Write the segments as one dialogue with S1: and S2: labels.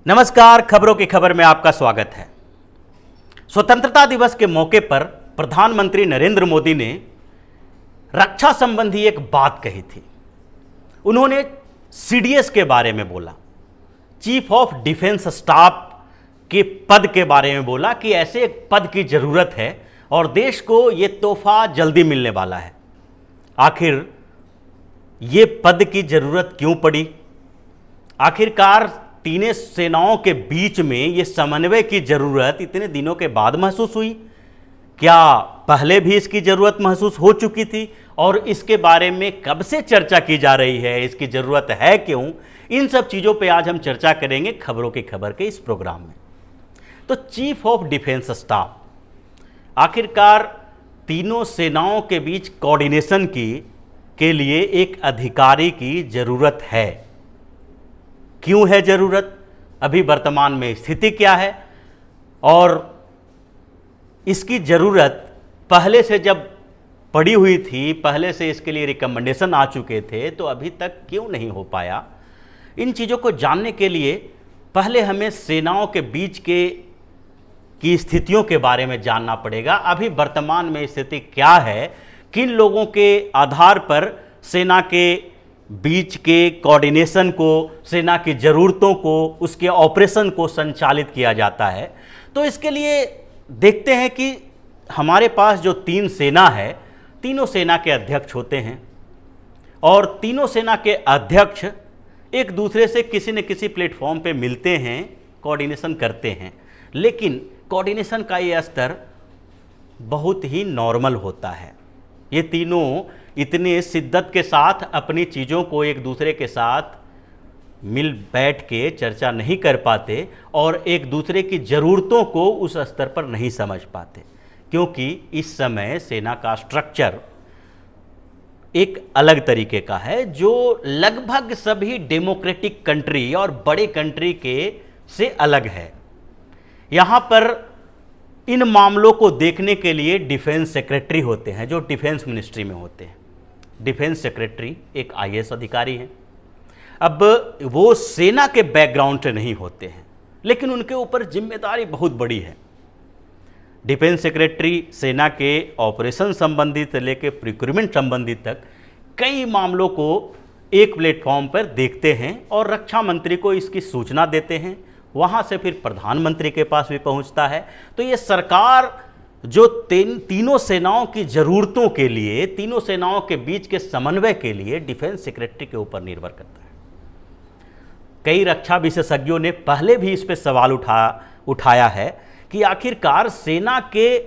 S1: नमस्कार, खबरों की खबर में आपका स्वागत है। स्वतंत्रता दिवस के मौके पर प्रधानमंत्री नरेंद्र मोदी ने रक्षा संबंधी एक बात कही थी। उन्होंने सीडीएस के बारे में बोला, चीफ ऑफ डिफेंस स्टाफ के पद के बारे में बोला कि ऐसे एक पद की जरूरत है और देश को ये तोहफा जल्दी मिलने वाला है। आखिर ये पद की जरूरत क्यों पड़ी? आखिरकार तीनों सेनाओं के बीच में ये समन्वय की जरूरत इतने दिनों के बाद महसूस हुई? क्या पहले भी इसकी जरूरत महसूस हो चुकी थी और इसके बारे में कब से चर्चा की जा रही है? इसकी जरूरत है क्यों? इन सब चीज़ों पे आज हम चर्चा करेंगे खबरों की खबर के इस प्रोग्राम में। तो चीफ ऑफ डिफेंस स्टाफ, आखिरकार तीनों सेनाओं के बीच कोऑर्डिनेशन के लिए एक अधिकारी की जरूरत है। क्यों है जरूरत? अभी वर्तमान में स्थिति क्या है और इसकी ज़रूरत पहले से जब पड़ी हुई थी, पहले से इसके लिए रिकमेंडेशन आ चुके थे, तो अभी तक क्यों नहीं हो पाया? इन चीज़ों को जानने के लिए पहले हमें सेनाओं के बीच की स्थितियों के बारे में जानना पड़ेगा। अभी वर्तमान में स्थिति क्या है, किन लोगों के आधार पर सेना के बीच के कोऑर्डिनेशन को, सेना की ज़रूरतों को, उसके ऑपरेशन को संचालित किया जाता है। तो इसके लिए देखते हैं कि हमारे पास जो तीन सेना है, तीनों सेना के अध्यक्ष होते हैं और तीनों सेना के अध्यक्ष एक दूसरे से किसी न किसी प्लेटफॉर्म पे मिलते हैं, कोऑर्डिनेशन करते हैं। लेकिन कोऑर्डिनेशन का ये स्तर बहुत ही नॉर्मल होता है। ये तीनों इतने शिद्दत के साथ अपनी चीज़ों को एक दूसरे के साथ मिल बैठ के चर्चा नहीं कर पाते और एक दूसरे की ज़रूरतों को उस स्तर पर नहीं समझ पाते, क्योंकि इस समय सेना का स्ट्रक्चर एक अलग तरीके का है जो लगभग सभी डेमोक्रेटिक कंट्री और बड़े कंट्री के से अलग है। यहाँ पर इन मामलों को देखने के लिए डिफेंस सेक्रेटरी होते हैं, जो डिफेंस मिनिस्ट्री में होते हैं। डिफेंस सेक्रेटरी एक आईएएस अधिकारी हैं। अब वो सेना के बैकग्राउंड से नहीं होते हैं, लेकिन उनके ऊपर जिम्मेदारी बहुत बड़ी है। डिफेंस सेक्रेटरी सेना के ऑपरेशन संबंधित से लेकर प्रिक्रूटमेंट संबंधित तक कई मामलों को एक प्लेटफॉर्म पर देखते हैं और रक्षा मंत्री को इसकी सूचना देते हैं। वहाँ से फिर प्रधानमंत्री के पास भी पहुँचता है। तो ये सरकार जो तीनों सेनाओं की ज़रूरतों के लिए, तीनों सेनाओं के बीच के समन्वय के लिए डिफेंस सेक्रेटरी के ऊपर निर्भर करता है। कई रक्षा विशेषज्ञों ने पहले भी इस पर सवाल उठाया है कि आखिरकार सेना के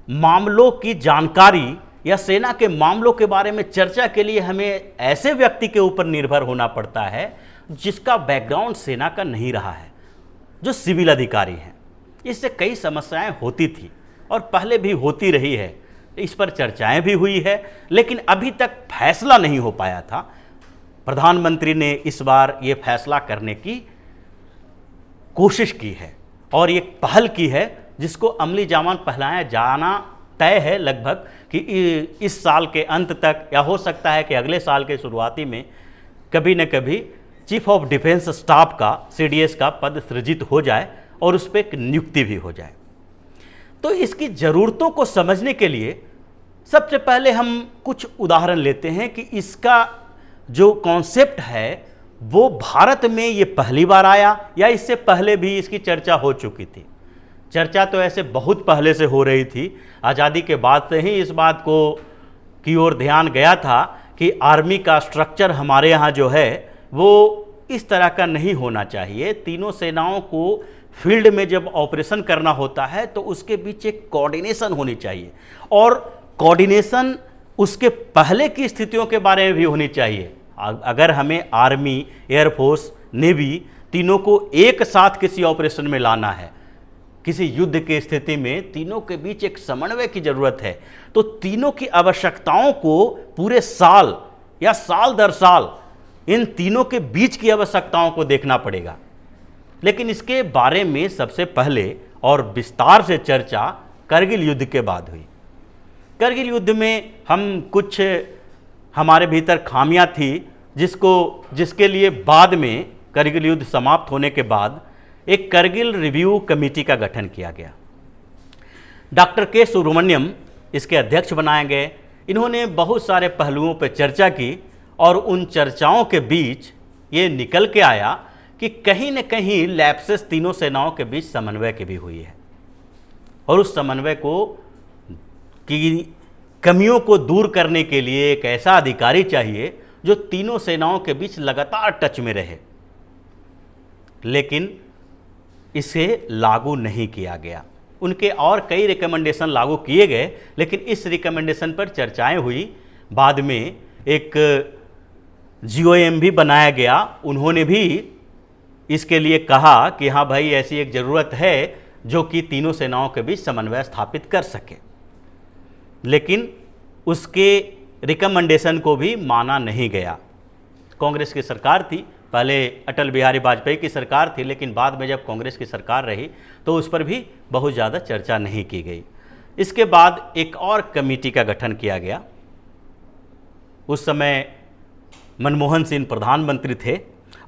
S1: मामलों की जानकारी या सेना के मामलों के बारे में चर्चा के लिए हमें ऐसे व्यक्ति के ऊपर निर्भर होना पड़ता है जिसका बैकग्राउंड सेना का नहीं रहा है, जो सिविल अधिकारी हैं। इससे कई समस्याएं होती थी और पहले भी होती रही है। इस पर चर्चाएं भी हुई है, लेकिन अभी तक फैसला नहीं हो पाया था। प्रधानमंत्री ने इस बार ये फैसला करने की कोशिश की है और ये पहल की है जिसको अमली जामान पहलाया जाना तय है लगभग कि इस साल के अंत तक, या हो सकता है कि अगले साल के शुरुआती में कभी न कभी चीफ ऑफ डिफेंस स्टाफ का, सीडीएस का पद सृजित हो जाए और उस पर एक नियुक्ति भी हो जाए। तो इसकी ज़रूरतों को समझने के लिए सबसे पहले हम कुछ उदाहरण लेते हैं कि इसका जो कॉन्सेप्ट है वो भारत में ये पहली बार आया या इससे पहले भी इसकी चर्चा हो चुकी थी। चर्चा तो ऐसे बहुत पहले से हो रही थी। आज़ादी के बाद से ही इस बात की ओर ध्यान गया था कि आर्मी का स्ट्रक्चर हमारे यहाँ जो है वो इस तरह का नहीं होना चाहिए। तीनों सेनाओं को फील्ड में जब ऑपरेशन करना होता है तो उसके बीच एक कोऑर्डिनेशन होनी चाहिए और कोऑर्डिनेशन उसके पहले की स्थितियों के बारे में भी होनी चाहिए। अगर हमें आर्मी, एयरफोर्स, नेवी तीनों को एक साथ किसी ऑपरेशन में लाना है, किसी युद्ध की स्थिति में तीनों के बीच एक समन्वय की ज़रूरत है। तो तीनों की आवश्यकताओं को पूरे साल या साल दर साल इन तीनों के बीच की आवश्यकताओं को देखना पड़ेगा। लेकिन इसके बारे में सबसे पहले और विस्तार से चर्चा करगिल युद्ध के बाद हुई। करगिल युद्ध में कुछ हमारे भीतर खामियां थी जिसके लिए बाद में करगिल युद्ध समाप्त होने के बाद एक करगिल रिव्यू कमेटी का गठन किया गया। डॉक्टर के सुब्रमण्यम इसके अध्यक्ष बनाए गए। इन्होंने बहुत सारे पहलुओं पर चर्चा की और उन चर्चाओं के बीच ये निकल के आया कि कहीं न कहीं लैप्सेस तीनों सेनाओं के बीच समन्वय की भी हुई है और उस समन्वय की कमियों को दूर करने के लिए एक ऐसा अधिकारी चाहिए जो तीनों सेनाओं के बीच लगातार टच में रहे, लेकिन इसे लागू नहीं किया गया। उनके और कई रिकमेंडेशन लागू किए गए, लेकिन इस रिकमेंडेशन पर चर्चाएं हुई। बाद में एक GOM भी बनाया गया। उन्होंने भी इसके लिए कहा कि हाँ भाई, ऐसी एक ज़रूरत है जो कि तीनों सेनाओं के बीच समन्वय स्थापित कर सके, लेकिन उसके रिकमेंडेशन को भी माना नहीं गया। कांग्रेस की सरकार थी, पहले अटल बिहारी वाजपेयी की सरकार थी, लेकिन बाद में जब कांग्रेस की सरकार रही तो उस पर भी बहुत ज़्यादा चर्चा नहीं की गई। इसके बाद एक और कमेटी का गठन किया गया। उस समय मनमोहन सिंह प्रधानमंत्री थे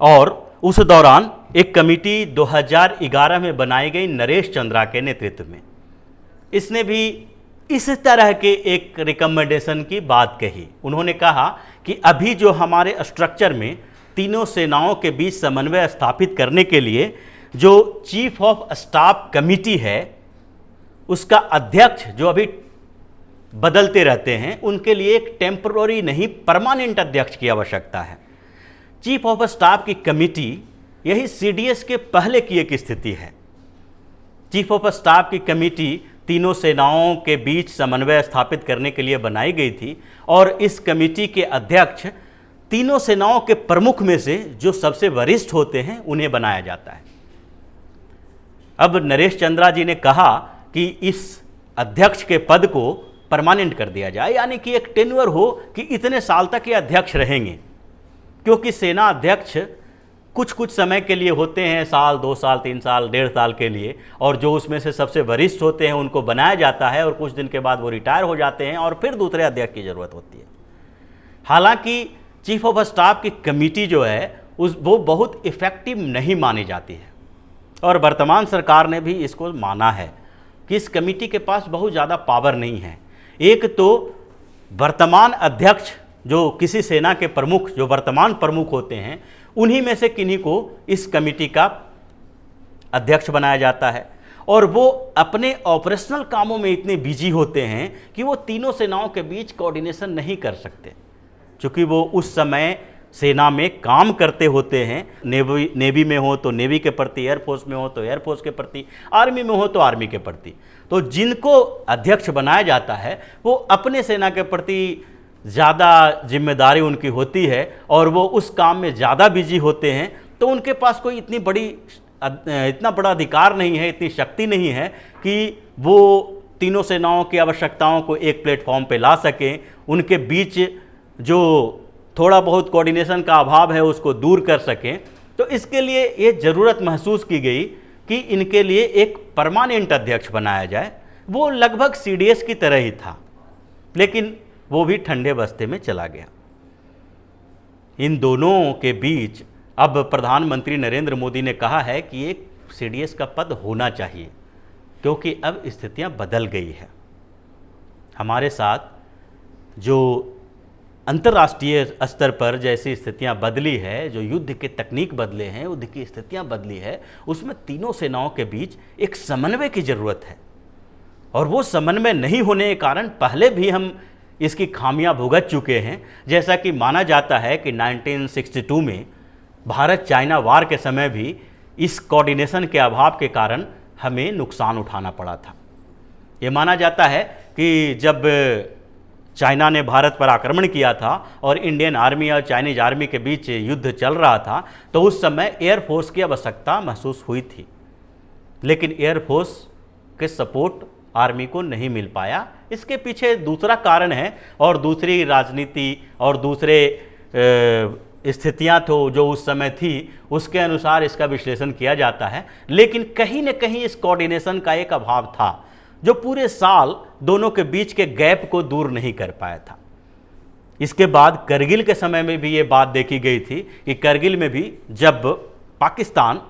S1: और उस दौरान एक कमेटी 2011 में बनाई गई नरेश चंद्रा के नेतृत्व में। इसने भी इस तरह के एक रिकमेंडेशन की बात कही। उन्होंने कहा कि अभी जो हमारे स्ट्रक्चर में तीनों सेनाओं के बीच समन्वय स्थापित करने के लिए जो चीफ ऑफ स्टाफ कमेटी है, उसका अध्यक्ष जो अभी बदलते रहते हैं, उनके लिए एक टेम्पररी नहीं परमानेंट अध्यक्ष की आवश्यकता है। चीफ ऑफ स्टाफ की कमेटी यही CDS के पहले की एक स्थिति है। चीफ ऑफ स्टाफ की कमेटी तीनों सेनाओं के बीच समन्वय स्थापित करने के लिए बनाई गई थी और इस कमेटी के अध्यक्ष तीनों सेनाओं के प्रमुख में से जो सबसे वरिष्ठ होते हैं उन्हें बनाया जाता है। अब नरेश चंद्रा जी ने कहा कि इस अध्यक्ष के पद को परमानेंट कर दिया जाए, यानी कि एक टेन्योर हो कि इतने साल तक ये अध्यक्ष रहेंगे, क्योंकि सेना अध्यक्ष कुछ समय के लिए होते हैं, साल, 2 साल, 3 साल, 1.5 साल के लिए, और जो उसमें से सबसे वरिष्ठ होते हैं उनको बनाया जाता है और कुछ दिन के बाद वो रिटायर हो जाते हैं और फिर दूसरे अध्यक्ष की ज़रूरत होती है। हालांकि चीफ ऑफ स्टाफ की कमेटी जो है वो बहुत इफ़ेक्टिव नहीं मानी जाती है और वर्तमान सरकार ने भी इसको माना है कि इस कमेटी के पास बहुत ज़्यादा पावर नहीं है। एक तो वर्तमान अध्यक्ष जो किसी सेना के प्रमुख, जो वर्तमान प्रमुख होते हैं, उन्हीं में से किन्हीं को इस कमेटी का अध्यक्ष बनाया जाता है और वो अपने ऑपरेशनल कामों में इतने बिजी होते हैं कि वो तीनों सेनाओं के बीच कोऑर्डिनेशन नहीं कर सकते, क्योंकि वो उस समय सेना में काम करते होते हैं। नेवी में हो तो नेवी के प्रति, एयरफोर्स में हो तो एयरफोर्स के प्रति, आर्मी में हो तो आर्मी के प्रति। तो जिनको अध्यक्ष बनाया जाता है वो अपने सेना के प्रति ज़्यादा जिम्मेदारी उनकी होती है और वो उस काम में ज़्यादा बिजी होते हैं, तो उनके पास कोई इतना बड़ा अधिकार नहीं है, इतनी शक्ति नहीं है कि वो तीनों सेनाओं की आवश्यकताओं को एक प्लेटफॉर्म पे ला सकें, उनके बीच जो थोड़ा बहुत कोऑर्डिनेशन का अभाव है उसको दूर कर सकें। तो इसके लिए ये ज़रूरत महसूस की गई कि इनके लिए एक परमानेंट अध्यक्ष बनाया जाए। वो लगभग CDS की तरह ही था, लेकिन वो भी ठंडे बस्ते में चला गया। इन दोनों के बीच अब प्रधानमंत्री नरेंद्र मोदी ने कहा है कि एक CDS का पद होना चाहिए, क्योंकि अब स्थितियां बदल गई है। हमारे साथ जो अंतर्राष्ट्रीय स्तर पर जैसी स्थितियां बदली है, जो युद्ध के तकनीक बदले हैं, युद्ध की स्थितियां बदली है, उसमें तीनों सेनाओं के बीच एक समन्वय की ज़रूरत है और वो समन्वय नहीं होने के कारण पहले भी हम इसकी खामियां भुगत चुके हैं। जैसा कि माना जाता है कि 1962 में भारत चाइना वार के समय भी इस कोऑर्डिनेशन के अभाव के कारण हमें नुकसान उठाना पड़ा था। ये माना जाता है कि जब चाइना ने भारत पर आक्रमण किया था और इंडियन आर्मी और चाइनीज आर्मी के बीच युद्ध चल रहा था, तो उस समय एयरफोर्स की आवश्यकता महसूस हुई थी, लेकिन एयरफोर्स के सपोर्ट आर्मी को नहीं मिल पाया। इसके पीछे दूसरा कारण है और दूसरी राजनीति और दूसरे स्थितियां तो जो उस समय थी उसके अनुसार इसका विश्लेषण किया जाता है, लेकिन कहीं न कहीं इस कोऑर्डिनेशन का एक अभाव था जो पूरे साल दोनों के बीच के गैप को दूर नहीं कर पाया था। इसके बाद करगिल के समय में भी ये बात देखी गई थी कि करगिल में भी जब पाकिस्तान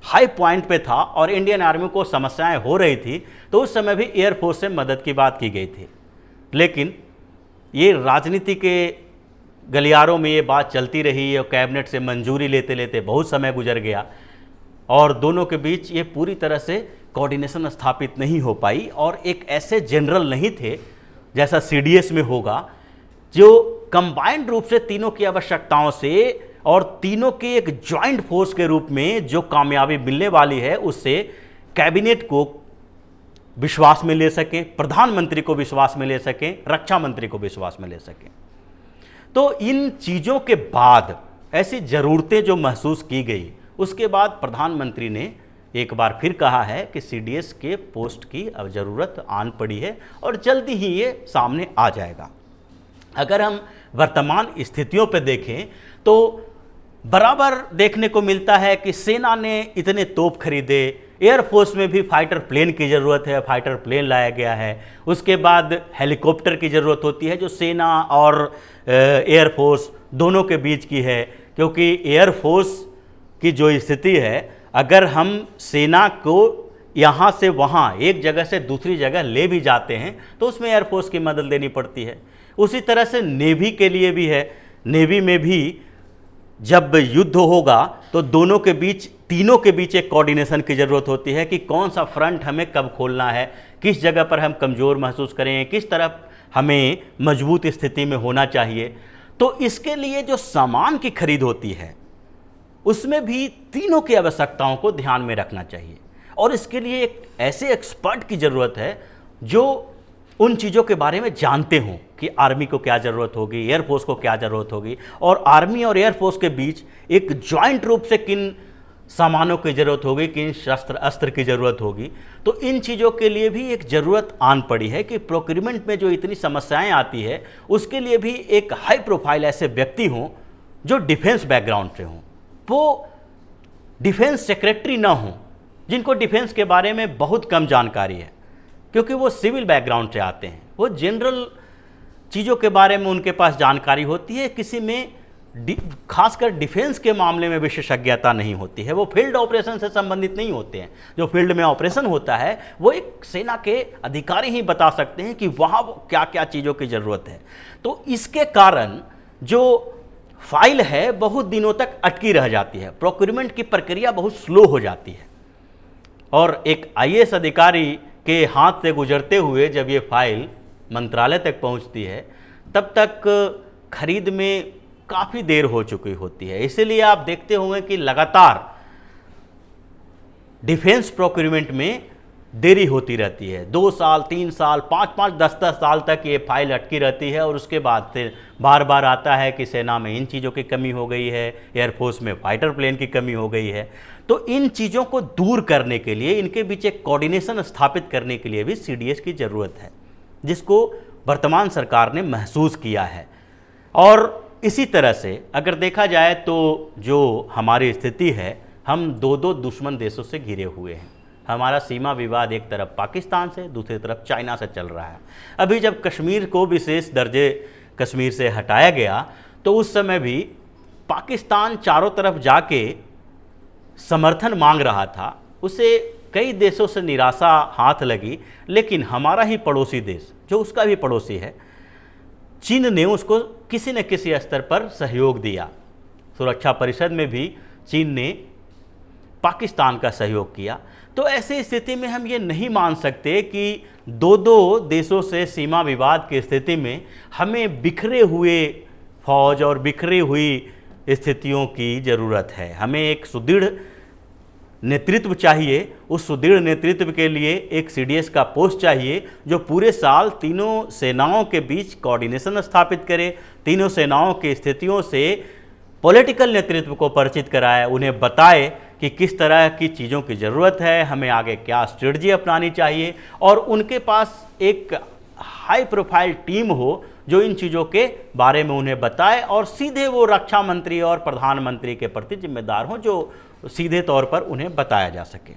S1: हाई पॉइंट पे था और इंडियन आर्मी को समस्याएं हो रही थी, तो उस समय भी एयरफोर्स से मदद की बात की गई थी। लेकिन ये राजनीति के गलियारों में ये बात चलती रही और कैबिनेट से मंजूरी लेते लेते बहुत समय गुजर गया और दोनों के बीच ये पूरी तरह से कोऑर्डिनेशन स्थापित नहीं हो पाई और एक ऐसे जनरल नहीं थे जैसा सीडीएस में होगा, जो कंबाइंड रूप से तीनों की आवश्यकताओं से और तीनों के एक जॉइंट फोर्स के रूप में जो कामयाबी मिलने वाली है उससे कैबिनेट को विश्वास में ले सके, प्रधानमंत्री को विश्वास में ले सके, रक्षा मंत्री को विश्वास में ले सके। तो इन चीज़ों के बाद ऐसी ज़रूरतें जो महसूस की गई, उसके बाद प्रधानमंत्री ने एक बार फिर कहा है कि सीडीएस के पोस्ट की अब ज़रूरत आन पड़ी है और जल्दी ही ये सामने आ जाएगा। अगर हम वर्तमान स्थितियों पर देखें तो बराबर देखने को मिलता है कि सेना ने इतने तोप खरीदे, एयरफोर्स में भी फाइटर प्लेन की ज़रूरत है, फाइटर प्लेन लाया गया है, उसके बाद हेलीकॉप्टर की ज़रूरत होती है जो सेना और एयरफोर्स दोनों के बीच की है, क्योंकि एयरफोर्स की जो स्थिति है, अगर हम सेना को यहाँ से वहाँ एक जगह से दूसरी जगह ले भी जाते हैं तो उसमें एयरफोर्स की मदद लेनी पड़ती है। उसी तरह से नेवी के लिए भी है, नेवी में भी जब युद्ध होगा तो दोनों के बीच, तीनों के बीच एक कोऑर्डिनेशन की ज़रूरत होती है कि कौन सा फ्रंट हमें कब खोलना है, किस जगह पर हम कमज़ोर महसूस करें, किस तरफ हमें मजबूत स्थिति में होना चाहिए। तो इसके लिए जो सामान की खरीद होती है उसमें भी तीनों की आवश्यकताओं को ध्यान में रखना चाहिए और इसके लिए एक ऐसे एक्सपर्ट की ज़रूरत है जो उन चीज़ों के बारे में जानते हों कि आर्मी को क्या ज़रूरत होगी, एयरफोर्स को क्या ज़रूरत होगी और आर्मी और एयरफोर्स के बीच एक जॉइंट रूप से किन सामानों की ज़रूरत होगी, किन शस्त्र अस्त्र की ज़रूरत होगी। तो इन चीज़ों के लिए भी एक ज़रूरत आन पड़ी है कि प्रोक्यूरमेंट में जो इतनी समस्याएं आती है उसके लिए भी एक हाई प्रोफाइल ऐसे व्यक्ति हों जो डिफेंस बैकग्राउंड से हों, वो डिफेंस सेक्रेटरी ना हों जिनको डिफेंस के बारे में बहुत कम जानकारी है क्योंकि वो सिविल बैकग्राउंड से आते हैं, वो जनरल चीज़ों के बारे में उनके पास जानकारी होती है, किसी में खासकर डिफेंस के मामले में विशेषज्ञता नहीं होती है, वो फील्ड ऑपरेशन से संबंधित नहीं होते हैं। जो फील्ड में ऑपरेशन होता है वो एक सेना के अधिकारी ही बता सकते हैं कि वहाँ क्या क्या चीज़ों की ज़रूरत है। तो इसके कारण जो फाइल है बहुत दिनों तक अटकी रह जाती है, प्रोक्यूरमेंट की प्रक्रिया बहुत स्लो हो जाती है और एक आईएएस अधिकारी के हाथ से गुजरते हुए जब ये फाइल मंत्रालय तक पहुंचती है तब तक खरीद में काफ़ी देर हो चुकी होती है। इसीलिए आप देखते होंगे कि लगातार डिफेंस प्रोक्यूरमेंट में देरी होती रहती है, 2 साल 3 साल 5-5 10-10 साल तक ये फाइल अटकी रहती है और उसके बाद से बार बार आता है कि सेना में इन चीज़ों की कमी हो गई है, एयरफोर्स में फाइटर प्लेन की कमी हो गई है। तो इन चीज़ों को दूर करने के लिए, इनके बीच एक कोऑर्डिनेशन स्थापित करने के लिए भी सीडीएस की ज़रूरत है, जिसको वर्तमान सरकार ने महसूस किया है। और इसी तरह से अगर देखा जाए तो जो हमारी स्थिति है, हम दो दुश्मन देशों से घिरे हुए हैं। हमारा सीमा विवाद एक तरफ पाकिस्तान से, दूसरी तरफ चाइना से चल रहा है। अभी जब कश्मीर को विशेष दर्जे कश्मीर से हटाया गया तो उस समय भी पाकिस्तान चारों तरफ जाके समर्थन मांग रहा था, उसे कई देशों से निराशा हाथ लगी, लेकिन हमारा ही पड़ोसी देश जो उसका भी पड़ोसी है, चीन ने उसको किसी न किसी स्तर पर सहयोग दिया। सुरक्षा परिषद में भी चीन ने पाकिस्तान का सहयोग किया। तो ऐसी स्थिति में हम ये नहीं मान सकते कि दो देशों से सीमा विवाद की स्थिति में हमें बिखरे हुए फौज और बिखरी हुई स्थितियों की ज़रूरत है। हमें एक सुदृढ़ नेतृत्व चाहिए, उस सुदृढ़ नेतृत्व के लिए एक सीडीएस का पोस्ट चाहिए जो पूरे साल तीनों सेनाओं के बीच कोऑर्डिनेशन स्थापित करे, तीनों सेनाओं की स्थितियों से पॉलिटिकल नेतृत्व को परिचित कराए, उन्हें बताए कि किस तरह की चीज़ों की ज़रूरत है, हमें आगे क्या स्ट्रेटजी अपनानी चाहिए और उनके पास एक हाई प्रोफाइल टीम हो जो इन चीज़ों के बारे में उन्हें बताए और सीधे वो रक्षा मंत्री और प्रधानमंत्री के प्रति जिम्मेदार हों, जो सीधे तौर पर उन्हें बताया जा सके।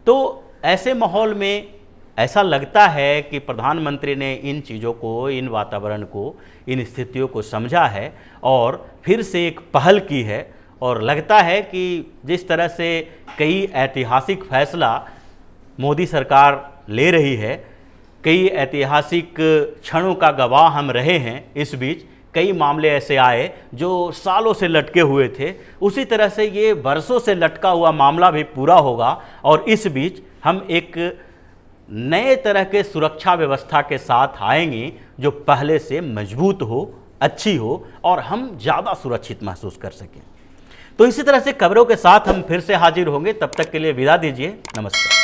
S1: तो ऐसे माहौल में ऐसा लगता है कि प्रधानमंत्री ने इन चीज़ों को, इन वातावरण को, इन स्थितियों को समझा है और फिर से एक पहल की है और लगता है कि जिस तरह से कई ऐतिहासिक फैसला मोदी सरकार ले रही है, कई ऐतिहासिक क्षणों का गवाह हम रहे हैं, इस बीच कई मामले ऐसे आए जो सालों से लटके हुए थे, उसी तरह से ये वर्षों से लटका हुआ मामला भी पूरा होगा और इस बीच हम एक नए तरह के सुरक्षा व्यवस्था के साथ आएंगे जो पहले से मजबूत हो, अच्छी हो और हम ज़्यादा सुरक्षित महसूस कर सकें। तो इसी तरह से खबरों के साथ हम फिर से हाजिर होंगे, तब तक के लिए विदा दीजिए, नमस्कार।